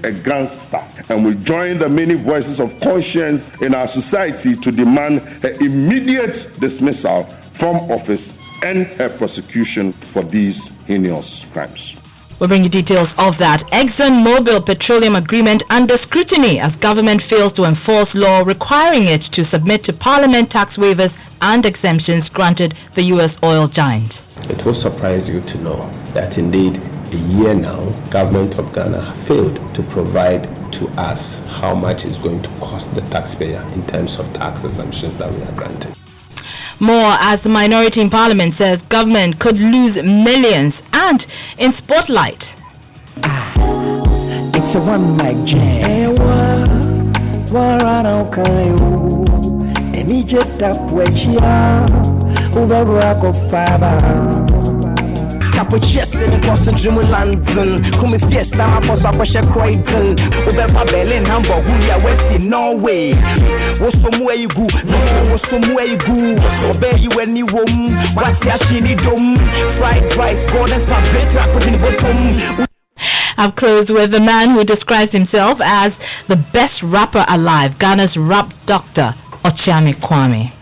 a gangster and will join the many voices of conscience in our society to demand her immediate dismissal from office and her prosecution for these heinous crimes. We'll bring you details of that. ExxonMobil petroleum agreement under scrutiny as government fails to enforce law requiring it to submit to Parliament tax waivers and exemptions granted the U.S. oil giant. It will surprise you to know that indeed a year now, government of Ghana failed to provide to us how much is going to cost the taxpayer in terms of tax exemptions that we are granted. More as the minority in Parliament says government could lose millions. And in Spotlight, it's a one mic jam. And he just up where she are over rock of fiber. Capo chest in the Boston Dream London. Come fiesta, my boss up a Croydon. Over Berlin, Hamburg, we are West in Norway. What's from where you go? What's from where you go? Obey you any room. What's your shiny dome? Fried rice, golden salad, put in the bottom. I've closed with the man who describes himself as the best rapper alive, Ghana's rap doctor, Ochiami Kwame.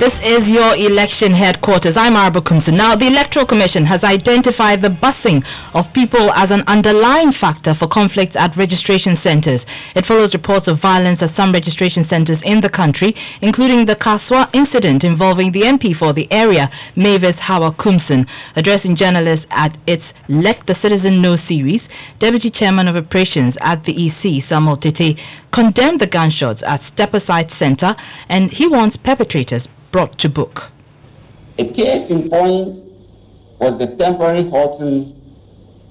This is your election headquarters. I'm Arba Kumson. Now, the Electoral Commission has identified the busing of people as an underlying factor for conflicts at registration centers. It follows reports of violence at some registration centers in the country, including the Kaswa incident involving the MP for the area, Mavis Hawa Kumson. Addressing journalists at its Let the Citizen Know series, Deputy Chairman of Operations at the EC, Samuel Tete, condemned the gunshots at Stepaside Center, and he wants perpetrators brought to book. A case in point was the temporary halting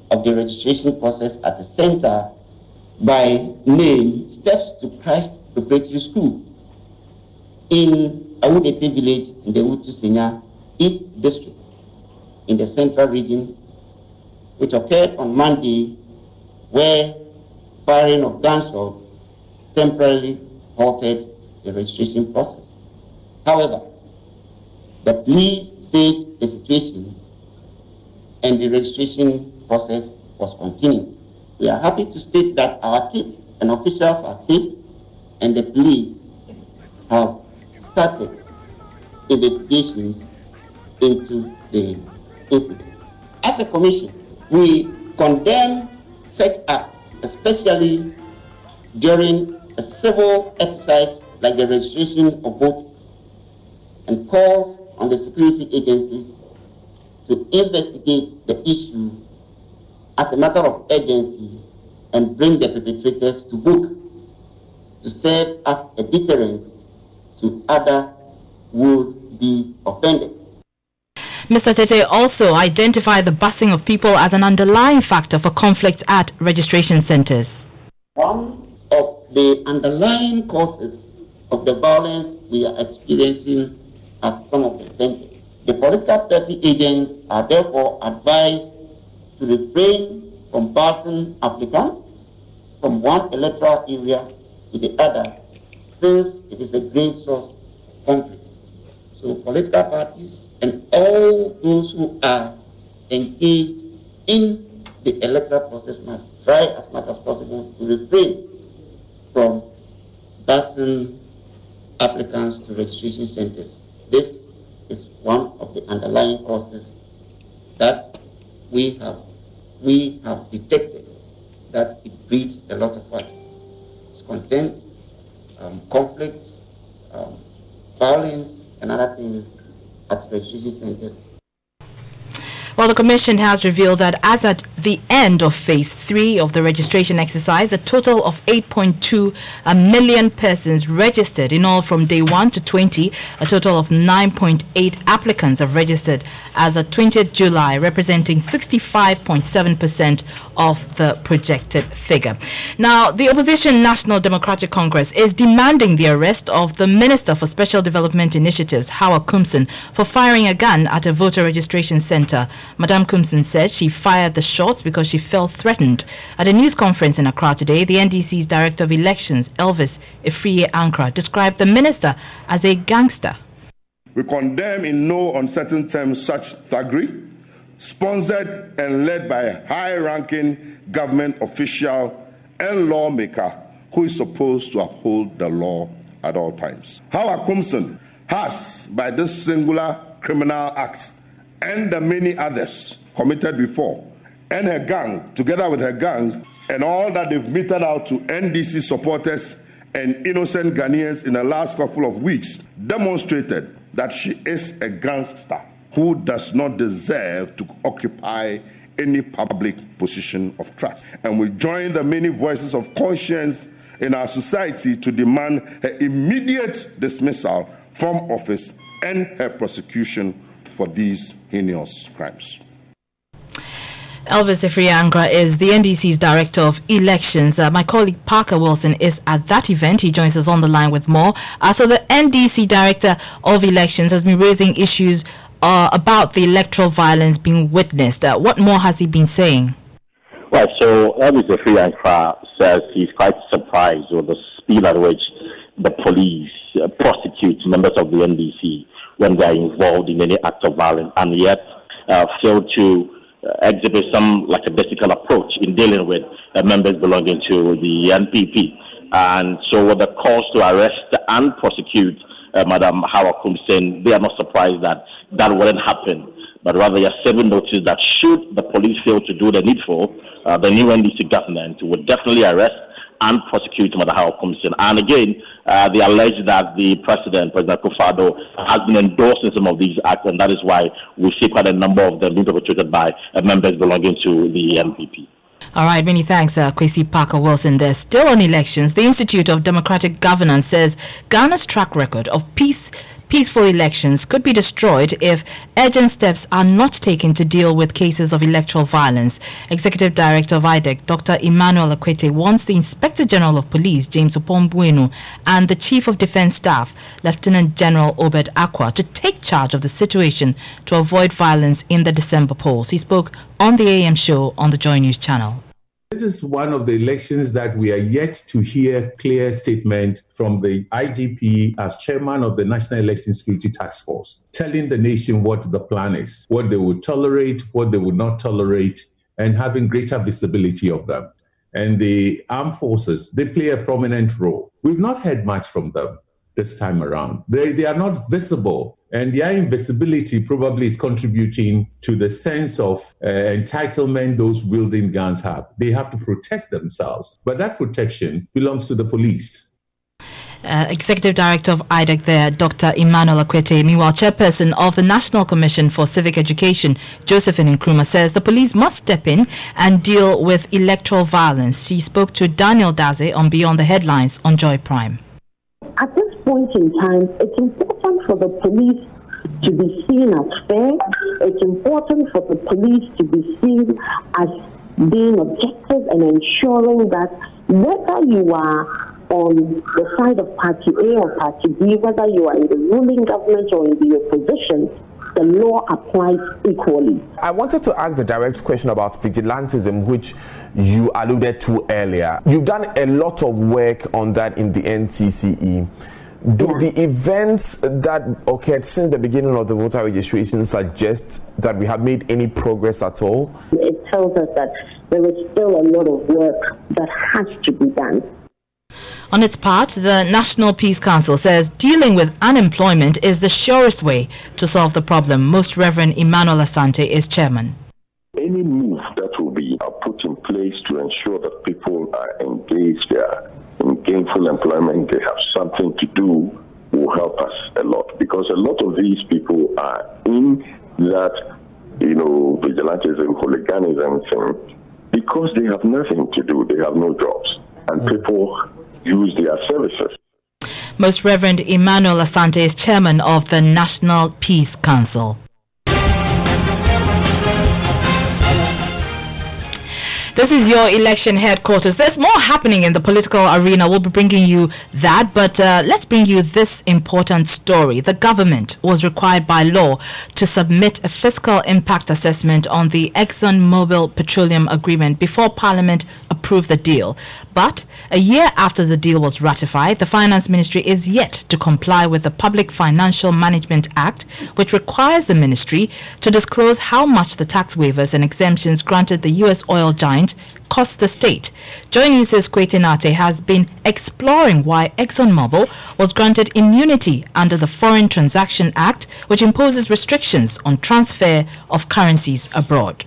of the registration process at the center by name Steps to Christ Preparatory School in Awudete village in the Utusenya East District in the Central Region, which occurred on Monday, where firing of gunshots temporarily halted the registration process. However, the police saved the situation and the registration process was continued. We are happy to state that our team and officials are safe and the police have started investigations into the incident. As a commission, we condemn such acts, especially during a civil exercise like the registration of votes, and calls on the security agencies to investigate the issue as a matter of urgency and bring the perpetrators to book to serve as a deterrent to other would-be offenders. Mr. Tete also identified the busing of people as an underlying factor for conflicts at registration centers. One of the underlying causes of the violence we are experiencing at some of the centers. The political party agents are therefore advised to refrain from passing applicants from one electoral area to the other, since it is a great source of conflict. So political parties and all those who are engaged in the electoral process must try as much as possible to refrain from passing applicants to registration centers. This is one of the underlying causes that we have detected that it breeds a lot of what? Discontent, conflict, violence, and other things at registration centers. Well, the Commission has revealed that as at the end of Phase 3 of the registration exercise, a total of 8.2 million persons registered. In all, from day 1 to 20, a total of 9.8 applicants have registered as of 20th July, representing 65.7% of the projected figure. Now, the opposition National Democratic Congress is demanding the arrest of the Minister for Special Development Initiatives, Hawa Kumson, for firing a gun at a voter registration center. Madame Kumson said she fired the shots because she felt threatened held. At a news conference in Accra today, the NDC's Director of Elections, Elvis Ifriye-Ankra, described the minister as a gangster. We condemn in no uncertain terms such thuggery, sponsored and led by a high-ranking government official and lawmaker who is supposed to uphold the law at all times. Hawa Kumson has, by this singular criminal act and the many others committed before, and her gang, together with her gangs, and all that they've meted out to NDC supporters and innocent Ghanaians in the last couple of weeks, demonstrated that she is a gangster who does not deserve to occupy any public position of trust. And we join the many voices of conscience in our society to demand her immediate dismissal from office and her prosecution for these heinous crimes. Elvis Ifriye-Ankra is the NDC's Director of Elections. My colleague Parker Wilson is at that event. He joins us on the line with more. So the NDC Director of Elections has been raising issues about the electoral violence being witnessed. What more has he been saying? Right, so Elvis Ifriye-Ankra says he's quite surprised with the speed at which the police prosecute members of the NDC when they are involved in any act of violence, and yet fail to exhibit some lackadaisical approach in dealing with members belonging to the NPP. And so with the calls to arrest and prosecute Madam Hawa Kumsen, they are not surprised that that wouldn't happen, but rather they are serving notice that should the police fail to do the needful, the new NDC government would definitely arrest and prosecute Madam Hawa Kumsen. And again, they allege that the President Kufuor, has been endorsing some of these acts, and that is why we see quite a number of them being perpetrated by members belonging to the NPP. All right, many thanks, Kwesi Parker Wilson. There. Still on elections, the Institute of Democratic Governance says Ghana's track record of peaceful elections could be destroyed if urgent steps are not taken to deal with cases of electoral violence. Executive Director of IDEC, Dr. Emmanuel Akwete, wants the Inspector General of Police, James Opombuenu, and the Chief of Defense Staff, Lieutenant General Obed Aqua, to take charge of the situation to avoid violence in the December polls. He spoke on the AM show on the Joy News channel. This is one of the elections that we are yet to hear clear statement from the IGP as chairman of the National Election Security Task Force, telling the nation what the plan is, what they would tolerate, what they would not tolerate, and having greater visibility of them. And the armed forces, they play a prominent role. We've not heard much from them this time around. They are not visible, and their invisibility probably is contributing to the sense of entitlement those wielding guns have. They have to protect themselves, but that protection belongs to the police. Executive Director of IDEC there, Dr. Emmanuel Akwete. Meanwhile, Chairperson of the National Commission for Civic Education, Josephine Nkrumah, says the police must step in and deal with electoral violence. She spoke to Daniel Daze on Beyond the Headlines on Joy Prime. At this point in time, it's important for the police to be seen as fair. It's important for the police to be seen as being objective and ensuring that whether you are on the side of Party A or Party B, whether you are in the ruling government or in the opposition, the law applies equally. I wanted to ask the direct question about vigilantism, which you alluded to earlier. You've done a lot of work on that in the NCCE. Do the events that occurred since the beginning of the voter registration suggest that we have made any progress at all? It tells us that there is still a lot of work that has to be done. On its part, the National Peace Council says dealing with unemployment is the surest way to solve the problem. Most Reverend Emmanuel Asante is chairman. Any move that will be put in place to ensure that people are engaged, they are in gainful employment, they have something to do, will help us a lot. Because a lot of these people are in that, vigilantism, hooliganism thing, because they have nothing to do, they have no jobs, and people use their services. Most Reverend Emmanuel Asante is chairman of the National Peace Council. This is your election headquarters. There's more happening in the political arena. We'll be bringing you that, but let's bring you this important story. The government was required by law to submit a fiscal impact assessment on the ExxonMobil Petroleum Agreement before Parliament approved the deal. But a year after the deal was ratified, the Finance Ministry is yet to comply with the Public Financial Management Act, which requires the ministry to disclose how much the tax waivers and exemptions granted the U.S. oil giant cost the state. Joy997's Kwetinate has been exploring why ExxonMobil was granted immunity under the Foreign Transaction Act, which imposes restrictions on transfer of currencies abroad.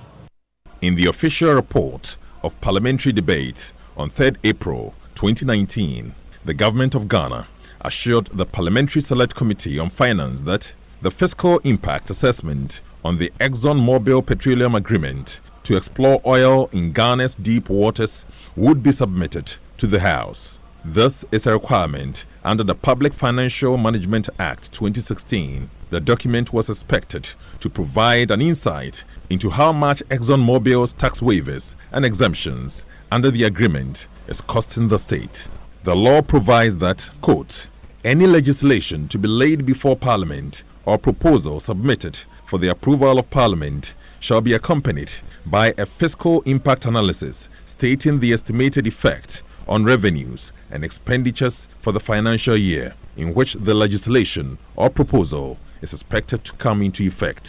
In the official report of parliamentary debate on 3rd April 2019, the government of Ghana assured the Parliamentary Select Committee on Finance that the fiscal impact assessment on the ExxonMobil Petroleum Agreement to explore oil in Ghana's deep waters would be submitted to the House. This is a requirement under the Public Financial Management Act 2016. The document was expected to provide an insight into how much ExxonMobil's tax waivers and exemptions under the agreement is costing the state. The law provides that, quote, any legislation to be laid before Parliament or proposal submitted for the approval of Parliament shall be accompanied by a fiscal impact analysis stating the estimated effect on revenues and expenditures for the financial year in which the legislation or proposal is expected to come into effect.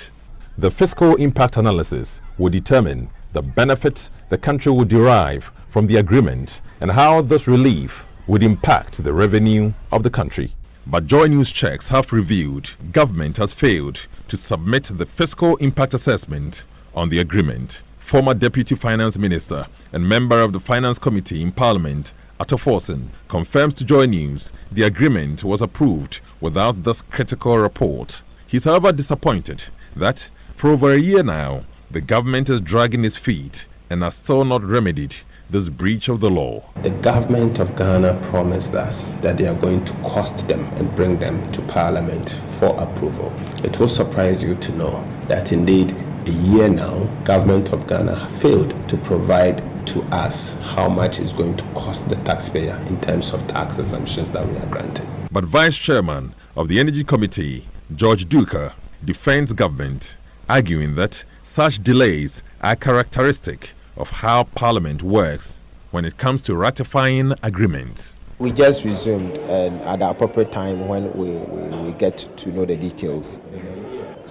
The fiscal impact analysis will determine the benefits the country will derive from the agreement and how this relief would impact the revenue of the country. But Joy News checks have revealed government has failed to submit the fiscal impact assessment on the agreement. Former Deputy Finance Minister and member of the Finance Committee in Parliament, Ato Forson, confirms to Joy News the agreement was approved without this critical report. He is however disappointed that for over a year now, the government is dragging its feet and has still not remedied this breach of the law. The government of Ghana promised us that they are going to cost them and bring them to Parliament for approval. It will surprise you to know that indeed a year now, government of Ghana failed to provide to us how much is going to cost the taxpayer in terms of tax exemptions that we are granted. But Vice Chairman of the Energy Committee, George Duker, defends government, arguing that such delays are characteristic of how Parliament works when it comes to ratifying agreements. We just resumed, and at the appropriate time when we get to know the details.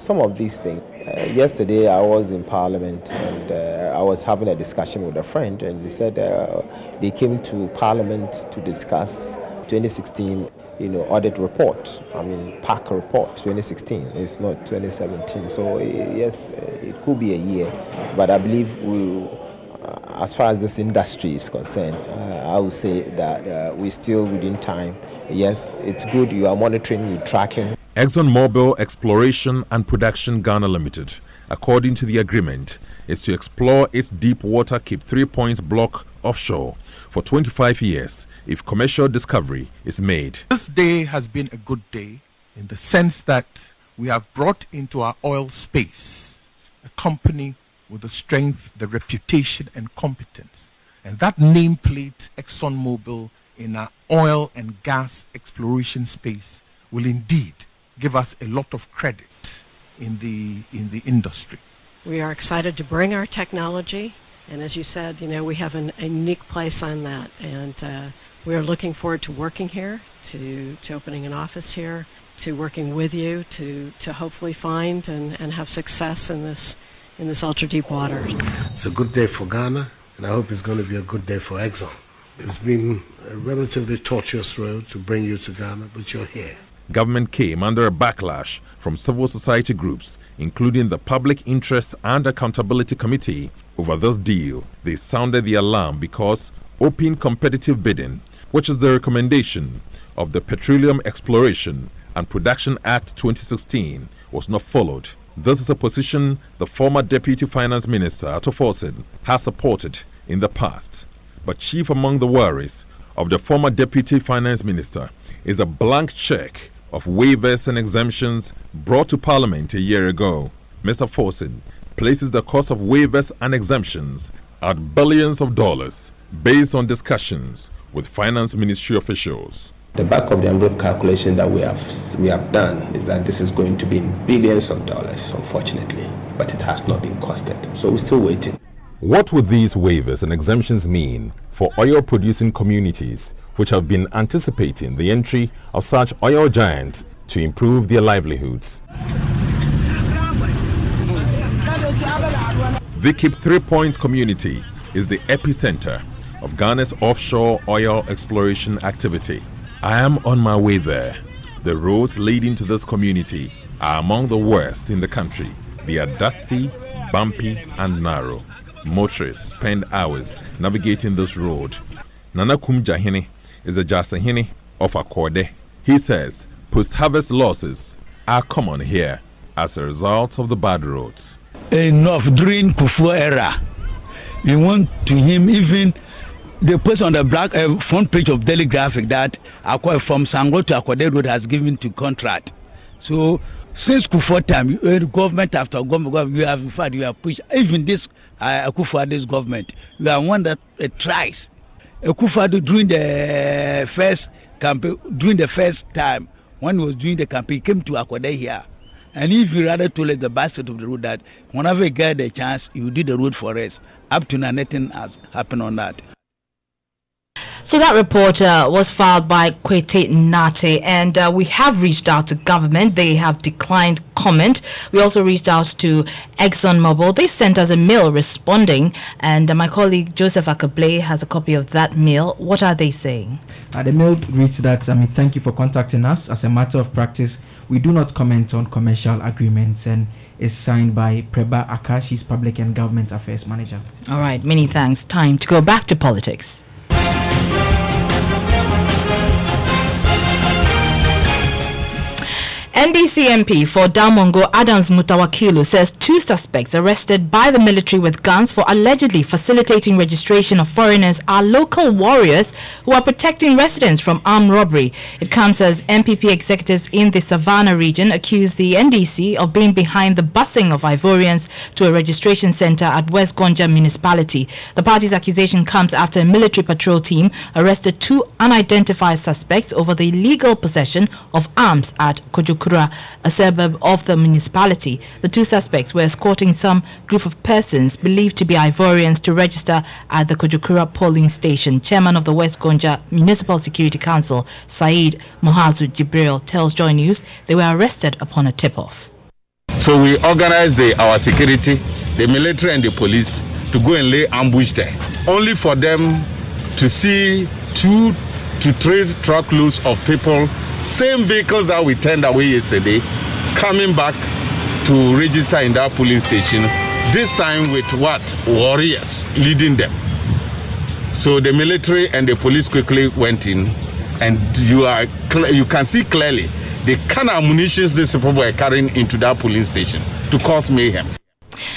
Some of these things. Yesterday I was in Parliament and I was having a discussion with a friend, and they said they came to Parliament to discuss 2016 audit report. PAC report 2016. It's not 2017. So yes, it could be a year, but I believe as far as this industry is concerned, I would say that we're still within time. Yes, it's good you are monitoring, you're tracking. ExxonMobil Exploration and Production Ghana Limited, according to the agreement, is to explore its deep water Cape 3 Points block offshore for 25 years if commercial discovery is made. This day has been a good day in the sense that we have brought into our oil space a company with the strength, the reputation and competence. And that nameplate, ExxonMobil, in our oil and gas exploration space will indeed give us a lot of credit in the industry. We are excited to bring our technology, and as you said, we have a unique place on that, and we are looking forward to working here, to opening an office here, to working with you to hopefully find and have success in this ultra deep water. It's a good day for Ghana, and I hope it's going to be a good day for Exxon. It's been a relatively tortuous road to bring you to Ghana, but you're here. Government came under a backlash from civil society groups, including the Public Interest and Accountability Committee, over this deal. They sounded the alarm because open competitive bidding, which is the recommendation of the Petroleum Exploration and Production Act 2016, was not followed. This is a position the former Deputy Finance Minister, Ato Forson, has supported in the past. But chief among the worries of the former Deputy Finance Minister is a blank check of waivers and exemptions brought to Parliament a year ago. Mr. Forson places the cost of waivers and exemptions at billions of dollars based on discussions with finance ministry officials. The back of the envelope calculation that we have done is that this is going to be in billions of dollars, unfortunately, but it has not been costed. So we're still waiting. What would these waivers and exemptions mean for oil-producing communities which have been anticipating the entry of such oil giants to improve their livelihoods? The Cape 3 Points community is the epicenter of Ghana's offshore oil exploration activity. I am on my way there. The roads leading to this community are among the worst in the country. They are dusty, bumpy, and narrow. Motorists spend hours navigating this road. Nana Kumjahini is a Jasahini of Akode. He says post-harvest losses are common here as a result of the bad roads. Enough during Kufu era. We want to him even the post on the black front page of Daily Graphic that from Sango to Akode Road has given to contract. So since Kufu time, government after government, we have pushed even this Kufu this government. We are one that tries. Kufu during the first campaign, during the first time when he was doing the campaign, he came to Akode here. And if you rather told us the basket of the road that whenever you get the chance, you do the road for us. Up to now, nothing has happened on that. So that report was filed by Kwete Nate, and we have reached out to government. They have declined comment. We also reached out to ExxonMobil. They sent us a mail responding, and my colleague Joseph Akable has a copy of that mail. What are they saying? The mail reads that, thank you for contacting us. As a matter of practice, we do not comment on commercial agreements, and is signed by Preba Akash, she's Public and Government Affairs Manager. All right, many thanks. Time to go back to politics. NDC MP for Damongo Adams Mutawakilu says 2 suspects arrested by the military with guns for allegedly facilitating registration of foreigners are local warriors who are protecting residents from armed robbery. It comes as MPP executives in the Savannah region accuse the NDC of being behind the busing of Ivorians to a registration center at West Gonja municipality. The party's accusation comes after a military patrol team arrested 2 unidentified suspects over the illegal possession of arms at Kojukura, a suburb of the municipality. The 2 suspects were escorting some group of persons believed to be Ivorians to register at the Kojukura polling station. Chairman of the West Gonja Municipal Security Council, Saeed Mohazu Jibril, tells Joy News they were arrested upon a tip-off. So we organized our security, the military and the police, to go and lay ambush there, only for them to see 2 to 3 truckloads of people, same vehicles that we turned away yesterday, coming back to register in that polling station, this time with what? Warriors leading them. So the military and the police quickly went in, and you can see clearly the kind of ammunition these people were carrying into that polling station to cause mayhem.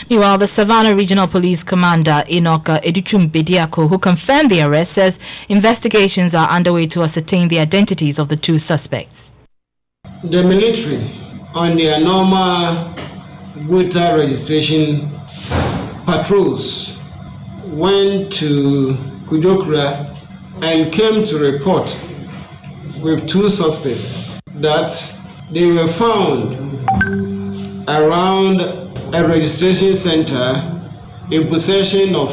Meanwhile, the Savannah Regional Police Commander Enoch Edichum Bediako, who confirmed the arrest, says investigations are underway to ascertain the identities of the 2 suspects. The military, on their normal voter registration patrols, went to Kujokura and came to report with 2 suspects that they were found around a registration center in possession of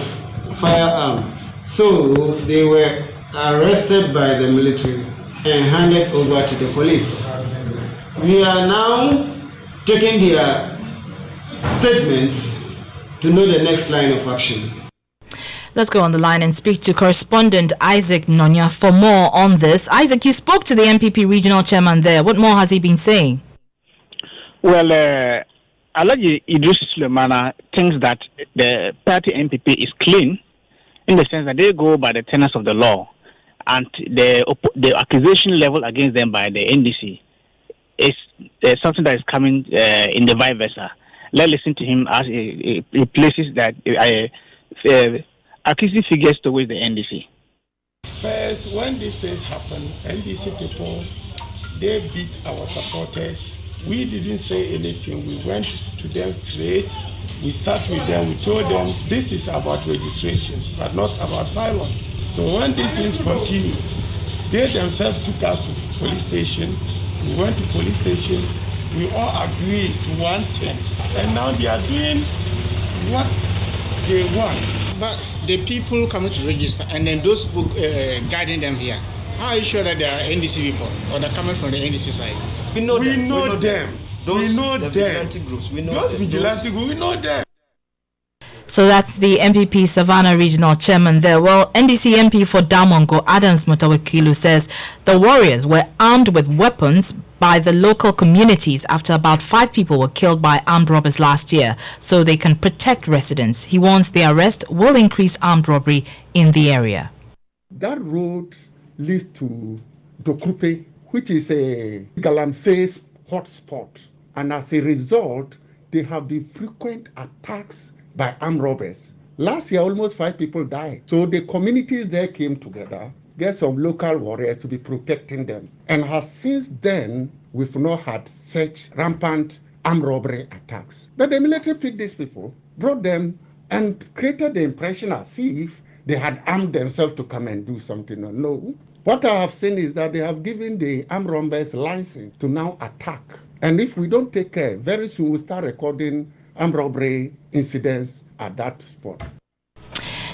firearms. So they were arrested by the military and handed over to the police. We are now taking their statements to know the next line of action. Let's go on the line and speak to correspondent Isaac Nonya for more on this. Isaac, you spoke to the MPP regional chairman there. What more has he been saying? Well, Alaji Idris Sulemana thinks that the party MPP is clean in the sense that they go by the tenets of the law, and the accusation level against them by the NDC is something that is coming in the vice versa. Let's listen to him as he places that accusing figures towards the NDC. First, when these things happen, NDC people, they beat our supporters. We didn't say anything. We went to them straight. we sat with them, we told them this is about registration, but not about violence. So when these things continue, they themselves took us to police station. We went to police station. We all agreed to one thing. And now they are doing what they want. But the people coming to register and then those who guiding them here, how are you sure that they are NDC people or they're coming from the NDC side? We know them. We know them. Vigilante groups. We know those vigilante groups. We know them. So that's the MPP Savannah Regional Chairman there. Well, NDC MP for Damongo, Adams Mutawakilu, says the warriors were armed with weapons by the local communities after about 5 people were killed by armed robbers last year, so they can protect residents. He warns the arrest will increase armed robbery in the area. That road leads to Dokupe, which is a Galamsey's hotspot, and as a result, there have been frequent attacks by armed robbers. Last year, almost 5 people died. So the communities there came together, get some local warriors to be protecting them. And has since then, we've not had such rampant armed robbery attacks. But the military picked these people, brought them, and created the impression as if they had armed themselves to come and do something. No. What I have seen is that they have given the armed robbers license to now attack. And if we don't take care, very soon we'll start recording armed robbery incidents at that spot.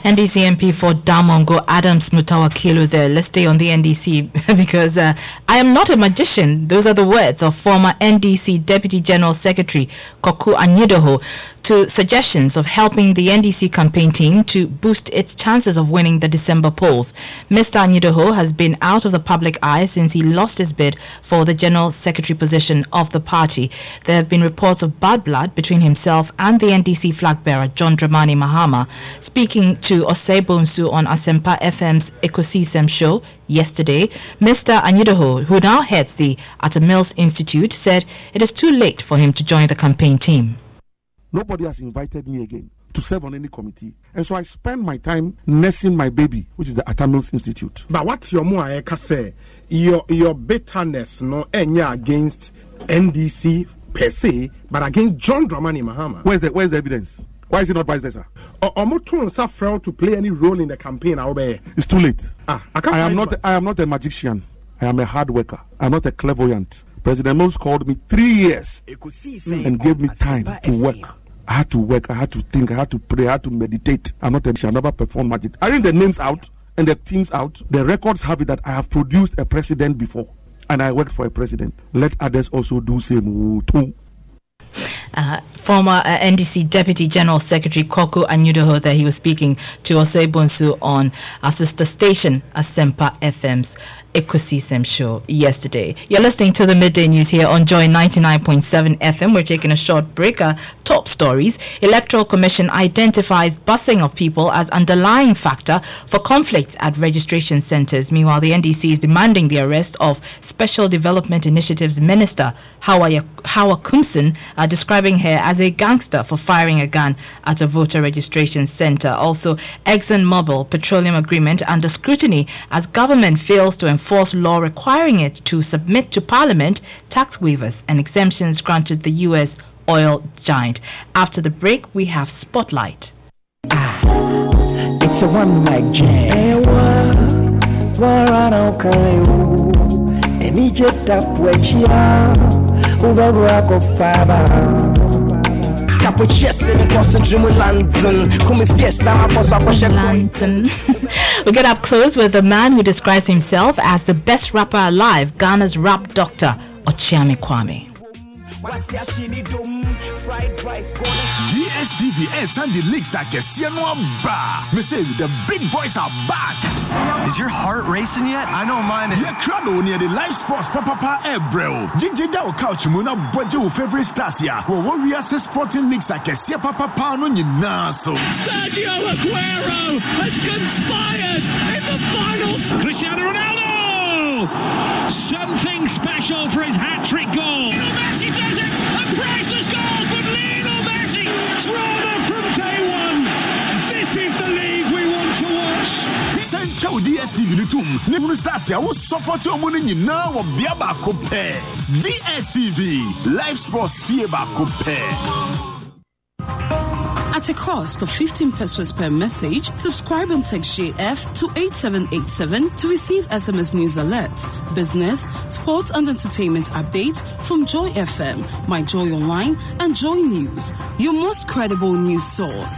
NDC MP for Damongo, Adams Mutawakilu there. Let's stay on the NDC because I am not a magician. Those are the words of former NDC Deputy General Secretary Koku Anyidoho to suggestions of helping the NDC campaign team to boost its chances of winning the December polls. Mr. Anyidoho has been out of the public eye since he lost his bid for the General Secretary position of the party. There have been reports of bad blood between himself and the NDC flag bearer John Dramani Mahama. Speaking to Osebonsu on Asempa FM's Ecosystem show yesterday, Mr. Anyidoho, who now heads the Atta Mills Institute, said it is too late for him to join the campaign team. Nobody has invited me again to serve on any committee. And so I spend my time nursing my baby, which is the Atta Mills Institute. But what's your more say? Your bitterness no enya against NDC per se, but against John Dramani Mahama. Where's the evidence? Why is it not vice versa? To play any role in the campaign. It's too late. I am not a magician. I am a hard worker. I am not a clairvoyant. President Mills called me 3 years and gave me time to work. I had to work, I had to think, I had to pray, I had to meditate. I'm not a magician. I never perform magic. I read the names out and the teams out. The records have it that I have produced a president before and I worked for a president. Let others also do same too. Former NDC Deputy General Secretary Koku Anyidoho that he was speaking to Osebonsu on our sister station Asempa FM's Ecosystem show yesterday. You're listening to the Midday News here on Joy997 FM. We're taking a short break. Top stories. Electoral Commission identifies busing of people as underlying factor for conflicts at registration centers. Meanwhile, the NDC is demanding the arrest of Special Development Initiatives Minister Hawa Kumsin, describing her as a gangster for firing a gun at a voter registration center. Also, ExxonMobil petroleum agreement under scrutiny as government fails to enforce law requiring it to submit to Parliament tax waivers and exemptions granted the U.S. oil giant. After the break, we have Spotlight. It's a one night jam. We get up close with the man who describes himself as the best rapper alive, Ghana's rap doctor, Ochiame Kwame. DSTV and the leaks that get the big boys are back. Is your heart racing yet? I know mine is. Yeah, crowd near the live sports papa Ebrel. Jijida o couch muna budget your favorite stars here. Well, we are sporting leaks that get papa no so. Sergio Aguero has conspired in the final. Cristiano Ronaldo! Something special for his hat-trick goal. Messi does it! A priceless goal from Lionel Messi! Drama from day one! This is the league we want to watch! Central DSTV Lutum, Nibu Stasia will suffer to a money now of Biaba Coupe. DSTV, Live Sports Fieba Coupe. At a cost of 15 pesos per message, subscribe and text JF to 8787 to receive SMS news alerts, business, sports and entertainment updates from Joy FM, My Joy Online, and Joy News, your most credible news source.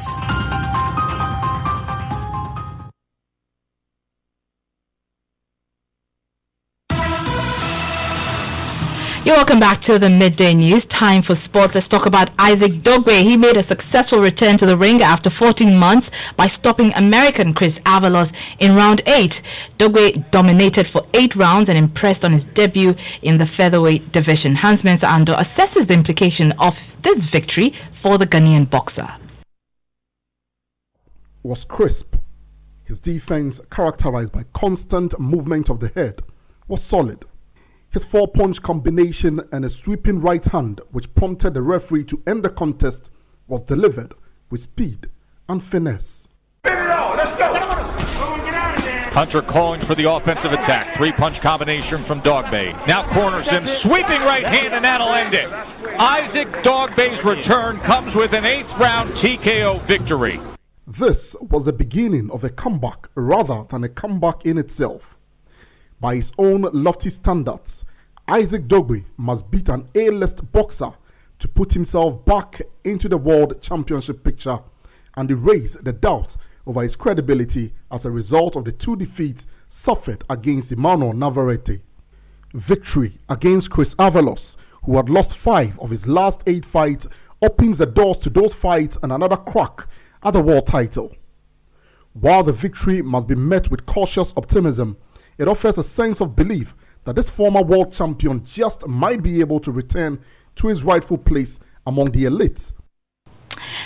You're welcome back to the Midday News. Time for sports. Let's talk about Isaac Dogbe. He made a successful return to the ring after 14 months by stopping American Chris Avalos in round 8. Dogbe dominated for 8 rounds and impressed on his debut in the featherweight division. Hans Mensah Ando assesses the implication of this victory for the Ghanaian boxer. Was crisp. His defense, characterized by constant movement of the head, was solid. His 4-punch combination and a sweeping right hand, which prompted the referee to end the contest, was delivered with speed and finesse. Hunter calling for the offensive attack. 3-punch combination from Dogbe. Now corners him, sweeping right hand, and that'll end it. Isaac Dogbe's return comes with an 8th round TKO victory. This was the beginning of a comeback rather than a comeback in itself. By his own lofty standards, Isaac Dogbe must beat an A-list boxer to put himself back into the world championship picture and erase the doubts over his credibility as a result of the 2 defeats suffered against Emmanuel Navarrete. Victory against Chris Avalos, who had lost 5 of his last 8 fights, opens the doors to those fights and another crack at the world title. While the victory must be met with cautious optimism, it offers a sense of belief that this former world champion just might be able to return to his rightful place among the elites.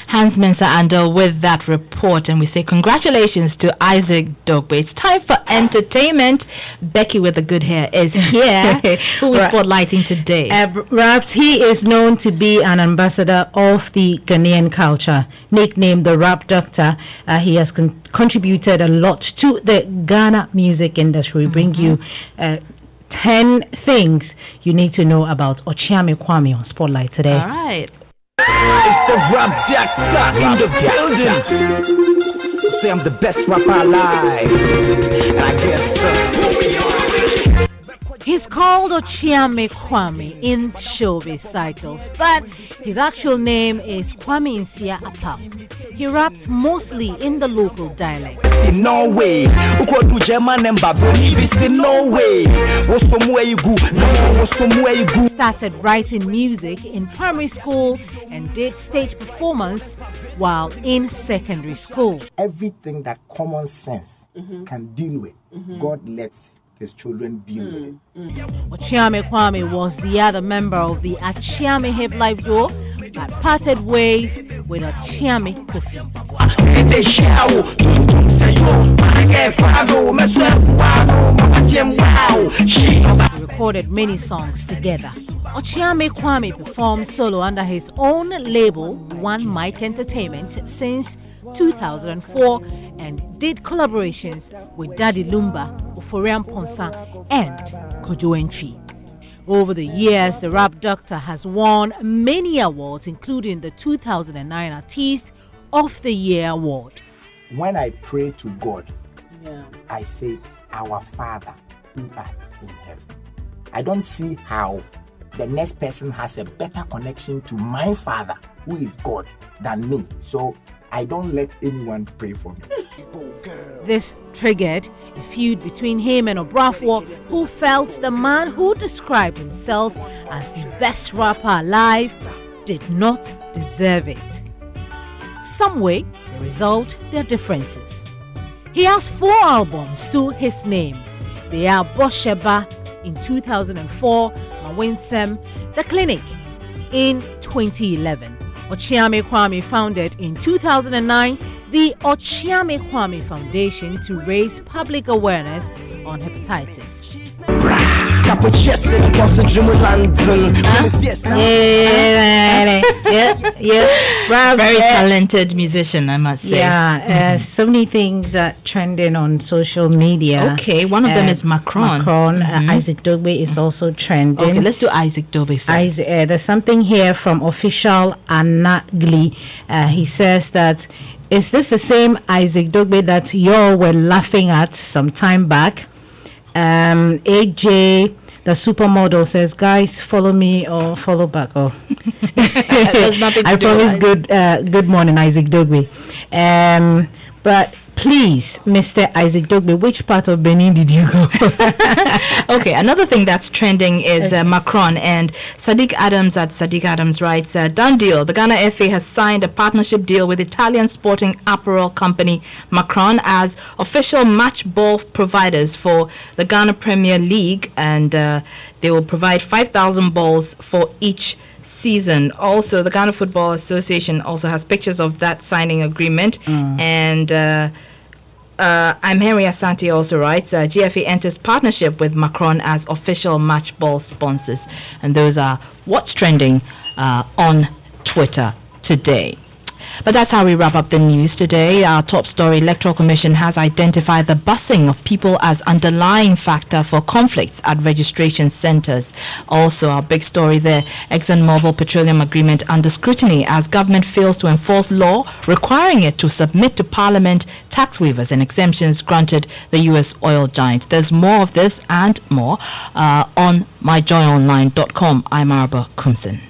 Hans Mensah Ando with that report, and we say congratulations to Isaac Dogbe. It's time for entertainment. Becky with the good hair is here. Who is spotlighting today? Perhaps he is known to be an ambassador of the Ghanaian culture, nicknamed the Rap Doctor. He has contributed a lot to the Ghana music industry. We bring you 10 things you need to know about Ochiame Kwame on Spotlight today. All right. It's the Rap Doctor in the building. Say I'm the best rapper alive. And I guess he's called Ochiame Kwame in showbiz cycles, but his actual name is Kwame Nsia Apap. He raps mostly in the local dialect. No way. Started writing music in primary school and did stage performance while in secondary school. Everything that common sense can deal with, God lets his children deal with it. Ochiame Kwame was the other member of the Achiame Hip Life duo that parted ways with Ochiame Kofi. They recorded many songs together. Ochiame Kwame performed solo under his own label, One Mic Entertainment, since 2004 and did collaborations with Daddy Lumba, Oforian Ponsa, and Kojo Entry. Over the years, the Rap Doctor has won many awards, including the 2009 Artist of the Year award. When I pray to God, I say, Our Father who art in heaven. I don't see how the next person has a better connection to my Father, who is God, than me. So I don't let anyone pray for me. This triggered a feud between him and Obrafo, who felt the man who described himself as the best rapper alive did not deserve it. Some way, the result, their differences. He has 4 albums to his name. They are Bosheba in 2004, Mawinsem, The Clinic in 2011. Ochiame Kwame founded in 2009 the Ochiame Kwame Foundation to raise public awareness on hepatitis. Capo chest in the boss of Jimmy London. Very talented musician, I must say. Yeah, so many things trending on social media. Okay, one of them is Macron. Isaac Dogbe is also trending. Okay, let's do Isaac Dogbe first. There's something here from official Anagli. He says that, is this the same Isaac Dogbe that y'all were laughing at some time back? AJ, the supermodel, says, guys, follow me or follow back. Oh, I promise good morning, Isaac Dogbe. But please, Mr. Isaac Dogbe, which part of Benin did you go? Okay, another thing that's trending is Macron, and Sadiq Adams at Sadiq Adams writes, done deal. The Ghana FA has signed a partnership deal with Italian sporting apparel company Macron as official match ball providers for the Ghana Premier League, and they will provide 5,000 balls for each season. Also, the Ghana Football Association also has pictures of that signing agreement, and I'm Henry Asante also writes, GFA enters partnership with Macron as official match ball sponsors. And those are what's trending on Twitter today. But that's how we wrap up the news today. Our top story, Electoral Commission has identified the busing of people as underlying factor for conflicts at registration centers. Also, our big story there, ExxonMobil Petroleum Agreement under scrutiny as government fails to enforce law requiring it to submit to Parliament tax waivers and exemptions granted the U.S. oil giant. There's more of this and more on myjoyonline.com. I'm Arba Kumsin.